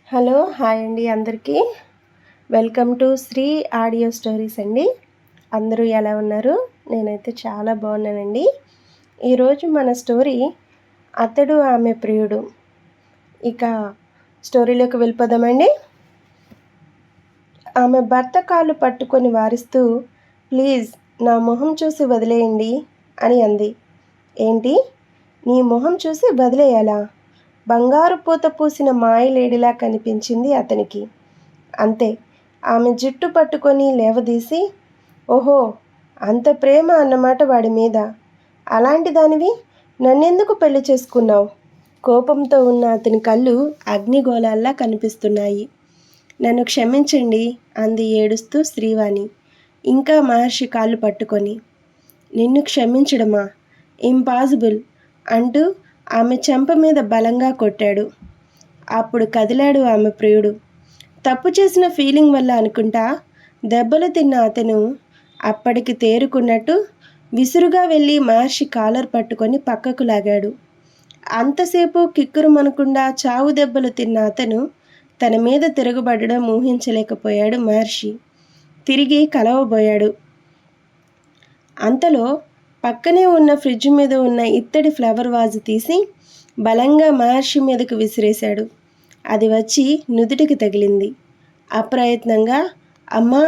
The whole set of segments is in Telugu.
హలో హాయ్ అండి అందరికీ. Welcome to Sri audio stories అండి. అందరూ ఎలా ఉన్నారు? నేనైతే చాలా బాగున్నానండి. ఈరోజు మన స్టోరీ అతడు ఆమె ప్రియుడు. ఇక స్టోరీలోకి వెళ్ళిపోదామండి. ఆమె భర్త కాళ్ళు పట్టుకొని వారిస్తూ, ప్లీజ్ నా మొహం చూసి వదిలేయండి అని అంది. ఏంటి, నీ మొహం చూసి వదిలేయాలా? బంగారు పూత పూసిన మాయలేడిలా కనిపించింది అతనికి. అంతే, ఆమె జుట్టు పట్టుకొని లేవదీసి, ఓహో, అంత ప్రేమ అన్నమాట వాడి మీద. అలాంటి దానివి నన్నెందుకు పెళ్లి చేసుకున్నావు? కోపంతో ఉన్న అతని కళ్ళు అగ్నిగోళాల్లా కనిపిస్తున్నాయి. నన్ను క్షమించండి అంది ఏడుస్తూ శ్రీవాణి, ఇంకా మహర్షి కాళ్ళు పట్టుకొని. నిన్ను క్షమించడమా? ఇంపాసిబుల్ అంటూ ఆమె చెంప మీద బలంగా కొట్టాడు. అప్పుడు కదిలాడు ఆమె ప్రియుడు. తప్పు చేసిన ఫీలింగ్ వల్ల అనుకుంటా దెబ్బలు తిన్న అతను అప్పటికి తేరుకున్నట్టు విసురుగా వెళ్ళి మహర్షి కాలర్ పట్టుకొని పక్కకు లాగాడు. అంతసేపు కిక్కురుమనకుండా చావు దెబ్బలు తిన్న అతను తన మీద తిరగబడడం ఊహించలేకపోయాడు మహర్షి. తిరిగి కలవబోయాడు. అంతలో పక్కనే ఉన్న ఫ్రిడ్జ్ మీద ఉన్న ఇత్తడి ఫ్లవర్ వాజు తీసి బలంగా మహర్షి మీదకు విసిరేశాడు. అది వచ్చి నుదుటికి తగిలింది. అప్రయత్నంగా అమ్మా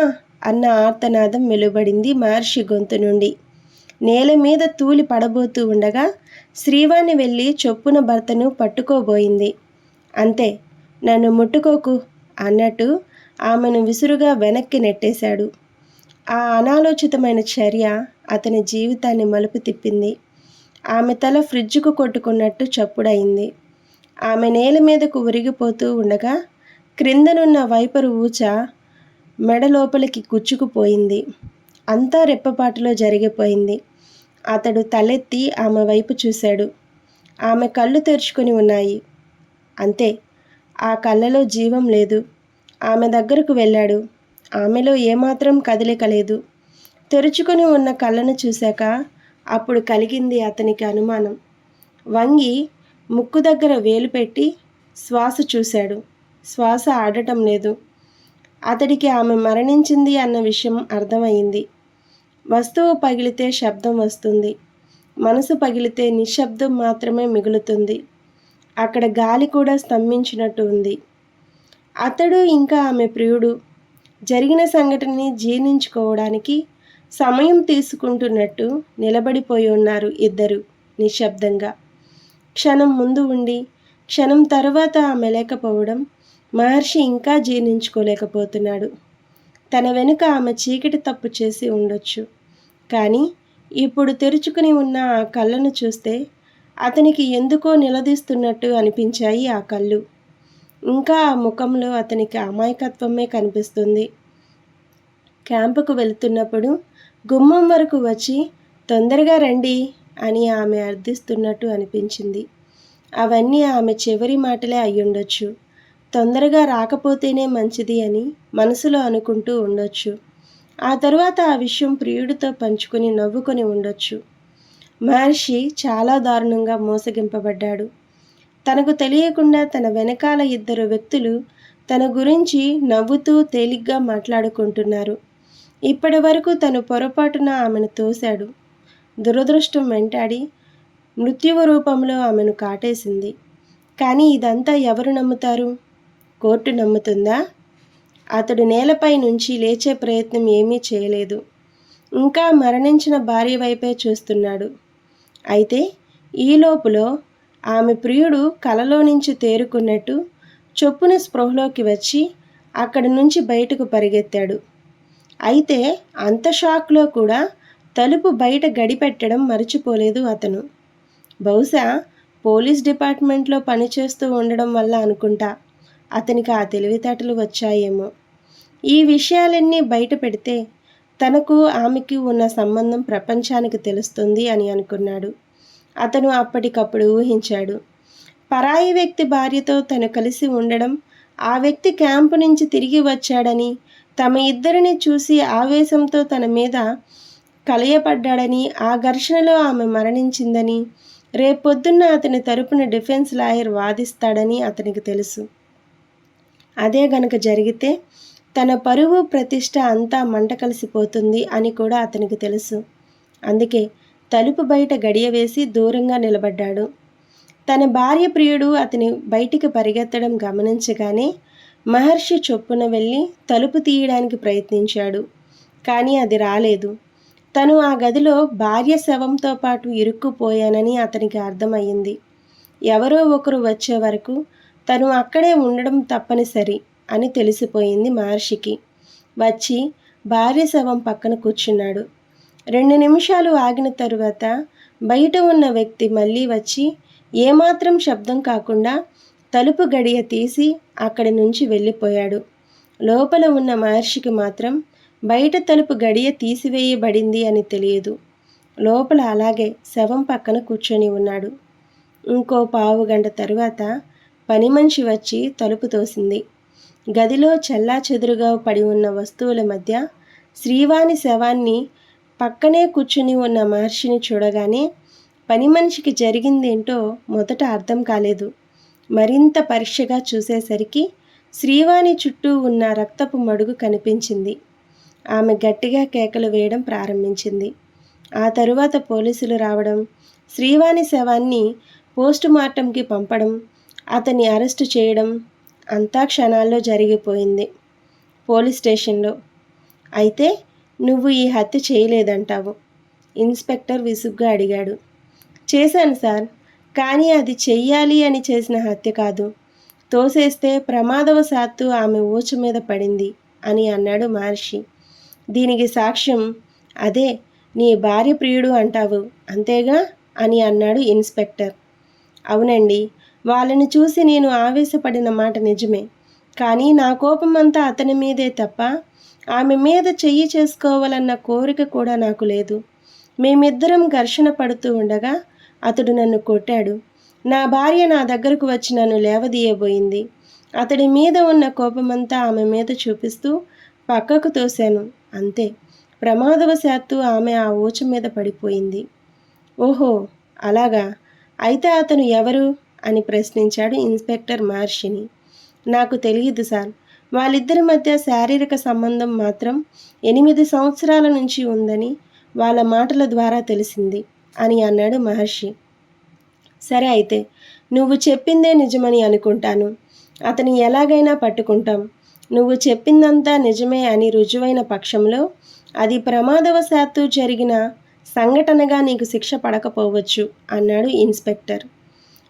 అన్న ఆర్తనాదం వెలువడింది మహర్షి గొంతు నుండి. నేల మీద తూలి పడబోతూ ఉండగా శ్రీవాణి వెళ్ళి చొప్పున భర్తను పట్టుకోబోయింది. అంతే, నన్ను ముట్టుకోకు అన్నట్టు ఆమెను విసురుగా వెనక్కి నెట్టేశాడు. ఆ అనాలోచితమైన చర్య అతని జీవితాన్ని మలుపు తిప్పింది. ఆమె తల ఫ్రిడ్జ్కు కొట్టుకున్నట్టు చప్పుడయింది. ఆమె నేల మీదకు ఉరిగిపోతూ ఉండగా క్రిందనున్న వైపరు ఊచ మెడ లోపలికి గుచ్చుకుపోయింది. అంతా రెప్పపాటులో జరిగిపోయింది. అతడు తలెత్తి ఆమె వైపు చూశాడు. ఆమె కళ్ళు తెరుచుకొని ఉన్నాయి. అంతే, ఆ కళ్ళలో జీవం లేదు. ఆమె దగ్గరకు వెళ్ళాడు. ఆమెలో ఏమాత్రం కదలిక లేదు. తెరుచుకొని ఉన్న కళ్ళను చూశాక అప్పుడు కలిగింది అతనికి అనుమానం. వంగి ముక్కు దగ్గర వేలు పెట్టి శ్వాస చూశాడు. శ్వాస ఆడటం లేదు. అతడికి ఆమె మరణించింది అన్న విషయం అర్థమైంది. వస్తువు పగిలితే శబ్దం వస్తుంది, మనసు పగిలితే నిశ్శబ్దం మాత్రమే మిగులుతుంది. అక్కడ గాలి కూడా స్తంభించినట్టు ఉంది. అతడు ఇంకా ఆమె ప్రియుడు జరిగిన సంఘటనని జీర్ణించుకోవడానికి సమయం తీసుకుంటున్నట్టు నిలబడిపోయి ఉన్నారు ఇద్దరు నిశ్శబ్దంగా. క్షణం ముందు ఉండి క్షణం తర్వాత ఆమె లేకపోవడం మహర్షి ఇంకా జీర్ణించుకోలేకపోతున్నాడు. తన వెనుక ఆమె చీకటి తప్పు చేసి ఉండొచ్చు, కానీ ఇప్పుడు తెరుచుకుని ఉన్న ఆ కళ్ళను చూస్తే అతనికి ఎందుకో నిలదీస్తున్నట్టు అనిపించాయి ఆ కళ్ళు. ఇంకా ఆ ముఖంలో అతనికి అమాయకత్వమే కనిపిస్తుంది. క్యాంపుకు వెళుతున్నప్పుడు గుమ్మం వరకు వచ్చి తొందరగా రండి అని ఆమె అర్థిస్తున్నట్టు అనిపించింది. అవన్నీ ఆమె చివరి మాటలే అయ్యుండొచ్చు. తొందరగా రాకపోతేనే మంచిది అని మనసులో అనుకుంటూ ఉండొచ్చు. ఆ తరువాత ఆ విషయం ప్రియుడితో పంచుకొని నవ్వుకొని ఉండొచ్చు. మహర్షి చాలా దారుణంగా మోసగింపబడ్డాడు. తనకు తెలియకుండా తన వెనకాల ఇద్దరు వ్యక్తులు తన గురించి నవ్వుతూ తేలిగ్గా మాట్లాడుకుంటున్నారు. ఇప్పటి వరకు తను పొరపాటున ఆమెను తోశాడు. దురదృష్టం వెంటాడి మృత్యువు రూపంలో ఆమెను కాటేసింది. కానీ ఇదంతా ఎవరు నమ్ముతారు? కోర్టు నమ్ముతుందా? అతడు నేలపై నుంచి లేచే ప్రయత్నం ఏమీ చేయలేదు. ఇంకా మరణించిన భార్య వైపే చూస్తున్నాడు. అయితే ఈ లోపులో ఆమె ప్రియుడు కలలో నుంచి తేరుకున్నట్టు చొప్పున స్పృహలోకి వచ్చి అక్కడి నుంచి బయటకు పరిగెత్తాడు. అయితే అంత షాక్లో కూడా తలుపు బయట గడిపెట్టడం మర్చిపోలేదు అతను. బహుశా పోలీస్ డిపార్ట్మెంట్లో పనిచేస్తూ ఉండడం వల్ల అనుకుంటా అతనికి ఆ తెలివితేటలు వచ్చాయేమో. ఈ విషయాలన్నీ బయట పెడితే తనకు ఆమెకి ఉన్న సంబంధం ప్రపంచానికి తెలుస్తుంది అని అనుకున్నాడు. అతను అప్పటికప్పుడు ఊహించాడు. పరాయి వ్యక్తి భార్యతో తను కలిసి ఉండడం, ఆ వ్యక్తి క్యాంపు నుంచి తిరిగి వచ్చాడని, తమ ఇద్దరిని చూసి ఆవేశంతో తన మీద కలయపడ్డాడని, ఆ ఘర్షణలో ఆమె మరణించిందని, రేపొద్దున్న అతని తరపున డిఫెన్స్ లాయర్ వాదిస్తాడని అతనికి తెలుసు. అదే గనక జరిగితే తన పరువు ప్రతిష్ట అంతా మంట కలిసిపోతుంది అని కూడా అతనికి తెలుసు. అందుకే తలుపు బయట గడియ వేసి దూరంగా నిలబడ్డాడు. తన భార్య ప్రియుడు అతని బయటికి పరిగెత్తడం గమనించగానే మహర్షి చొప్పున వెళ్ళి తలుపు తీయడానికి ప్రయత్నించాడు. కానీ అది రాలేదు. తను ఆ గదిలో భార్య శవంతో పాటు ఇరుక్కుపోయానని అతనికి అర్థమయ్యింది. ఎవరో ఒకరు వచ్చే వరకు తను అక్కడే ఉండడం తప్పనిసరి అని తెలిసిపోయింది మహర్షికి. వచ్చి భార్య శవం పక్కన కూర్చున్నాడు. 2 నిమిషాలు ఆగిన తరువాత బయట ఉన్న వ్యక్తి మళ్ళీ వచ్చి ఏమాత్రం శబ్దం కాకుండా తలుపు గడియ తీసి అక్కడి నుంచి వెళ్ళిపోయాడు. లోపల ఉన్న మహర్షికి మాత్రం బయట తలుపు గడియ తీసివేయబడింది అని తెలియదు. లోపల అలాగే శవం పక్కన కూర్చొని ఉన్నాడు. ఇంకో పావుగంట తరువాత పని మనిషి వచ్చి తలుపు తోసింది. గదిలో చెల్లాచెదురుగా పడి ఉన్న వస్తువుల మధ్య శ్రీవాణి శవాన్ని పక్కనే కూర్చుని ఉన్న మహర్షిని చూడగానే పని మనిషికి జరిగిందేంటో మొదట అర్థం కాలేదు. మరింత పరీక్షగా చూసేసరికి శ్రీవాణి చుట్టూ ఉన్న రక్తపు మడుగు కనిపించింది. ఆమె గట్టిగా కేకలు వేయడం ప్రారంభించింది. ఆ తరువాత పోలీసులు రావడం, శ్రీవాణి శవాన్ని పోస్టుమార్టంకి పంపడం, అతన్ని అరెస్టు చేయడం అంతా క్షణాల్లో జరిగిపోయింది. పోలీస్ స్టేషన్లో. అయితే నువ్వు ఈ హత్య చేయలేదంటావు? ఇన్స్పెక్టర్ విసుగ్గా అడిగాడు. చేశాను సార్, కానీ అది చెయ్యాలి అని చేసిన హత్య కాదు. తోసేస్తే ప్రమాదవశాత్తు ఆమె ఊచ మీద పడింది అని అన్నాడు మహర్షి. దీనికి సాక్ష్యం అదే నీ భార్య ప్రియుడు అంటావు అంతేగా అని అన్నాడు ఇన్స్పెక్టర్. అవునండి, వాళ్ళని చూసి నేను ఆవేశపడిన మాట నిజమే. కానీ నా కోపమంతా అతని మీదే తప్ప ఆమె మీద చెయ్యి చేసుకోవాలన్న కోరిక కూడా నాకు లేదు. మేమిద్దరం ఘర్షణ పడుతూ ఉండగా అతడు నన్ను కొట్టాడు. నా భార్య నా దగ్గరకు వచ్చి నన్ను లేవదీయబోయింది. అతడి మీద ఉన్న కోపమంతా ఆమె మీద చూపిస్తూ పక్కకు తోశాను అంతే. ప్రమాదవశాత్తు ఆమె ఆ ఊచ మీద పడిపోయింది. ఓహో, అలాగా? అయితే అతను ఎవరు అని ప్రశ్నించాడు ఇన్స్పెక్టర్ మహర్షిని. నాకు తెలియదు సార్. వాళ్ళిద్దరి మధ్య శారీరక సంబంధం మాత్రం 8 సంవత్సరాల నుంచి ఉందని వాళ్ళ మాటల ద్వారా తెలిసింది అని అన్నాడు మహర్షి. సరే, అయితే నువ్వు చెప్పిందే నిజమని అనుకుంటాను. అతని ఎలాగైనా పట్టుకుంటాం. నువ్వు చెప్పిందంతా నిజమే అని రుజువైన పక్షంలో అది ప్రమాదవశాత్తు జరిగిన సంఘటనగా నీకు శిక్ష పడకపోవచ్చు అన్నాడు ఇన్స్పెక్టర్.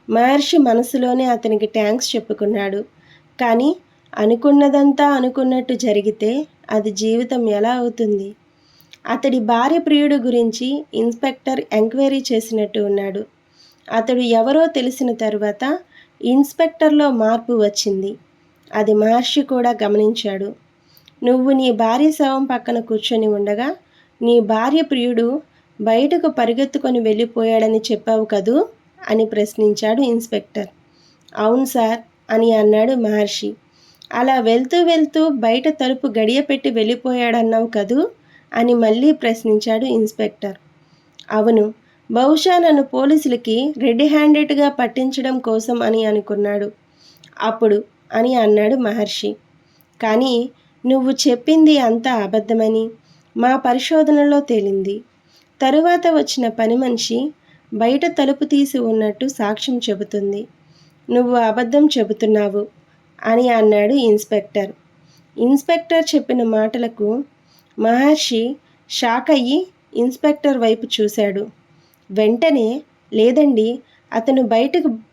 మహర్షి మనసులోనే అతనికి థ్యాంక్స్ చెప్పుకున్నాడు. కానీ అనుకున్నదంతా అనుకున్నట్టు జరిగితే అది జీవితం ఎలా అవుతుంది? అతడి భార్య ప్రియుడు గురించి ఇన్స్పెక్టర్ ఎంక్వైరీ చేసినట్టు ఉన్నాడు. అతడు ఎవరో తెలిసిన తరువాత ఇన్స్పెక్టర్లో మార్పు వచ్చింది. అది మహర్షి కూడా గమనించాడు. నువ్వు నీ భార్య శవం పక్కన కూర్చొని ఉండగా నీ భార్య ప్రియుడు బయటకు పరిగెత్తుకొని వెళ్ళిపోయాడని చెప్పావు కదూ అని ప్రశ్నించాడు ఇన్స్పెక్టర్. అవును సార్ అని అన్నాడు మహర్షి. అలా వెళ్తూ వెళ్తూ బయట తలుపు గడియ పెట్టి వెళ్ళిపోయాడన్నావు కదూ అని మళ్ళీ ప్రశ్నించాడు ఇన్స్పెక్టర్. అవును, బహుశా నన్ను పోలీసులకి రెడ్ హ్యాండెడ్గా పట్టించడం కోసం అని అనుకున్నాడు అప్పుడు అని అన్నాడు మహర్షి. కానీ నువ్వు చెప్పింది అంతా అబద్ధమని మా పరిశోధనలో తేలింది. తరువాత వచ్చిన పని మనిషి బయట తలుపు తీసి ఉన్నట్టు సాక్ష్యం చెబుతుంది. నువ్వు అబద్ధం చెబుతున్నావు అని అన్నాడు ఇన్స్పెక్టర్. ఇన్స్పెక్టర్ చెప్పిన మాటలకు మహర్షి షాక్ అయ్యి ఇన్స్పెక్టర్ వైపు చూశాడు. వెంటనే, లేదండి, అతను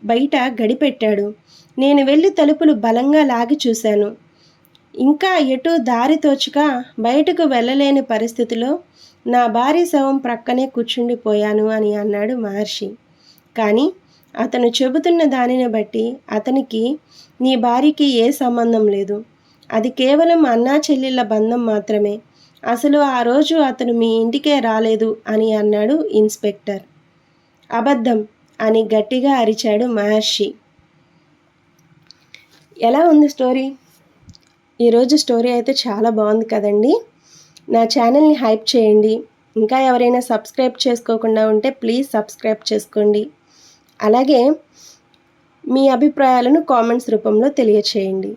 బయట గడిపెట్టాడు. నేను వెళ్ళి తలుపులు బలంగా లాగి చూశాను. ఇంకా ఎటూ దారి తోచక బయటకు వెళ్ళలేని పరిస్థితిలో నా భార్య శవం ప్రక్కనే కూర్చుండిపోయాను అని అన్నాడు మహర్షి. కానీ అతను చెబుతున్న దానిని బట్టి అతనికి నీ భార్యకి ఏ సంబంధం లేదు. అది కేవలం అన్నా చెల్లెళ్ళ బంధం మాత్రమే. అసలు ఆ రోజు అతను మీ ఇంటికే రాలేదు అని అన్నాడు ఇన్స్పెక్టర్. అబద్ధం అని గట్టిగా అరిచాడు మహర్షి. ఎలా ఉంది స్టోరీ? ఈరోజు స్టోరీ అయితే చాలా బాగుంది కదండి. నా ఛానల్ని హైప్ చేయండి. ఇంకా ఎవరైనా సబ్స్క్రైబ్ చేసుకోకుండా ఉంటే ప్లీజ్ సబ్స్క్రైబ్ చేసుకోండి. అలాగే మీ అభిప్రాయాలను కామెంట్స్ రూపంలో తెలియచేయండి.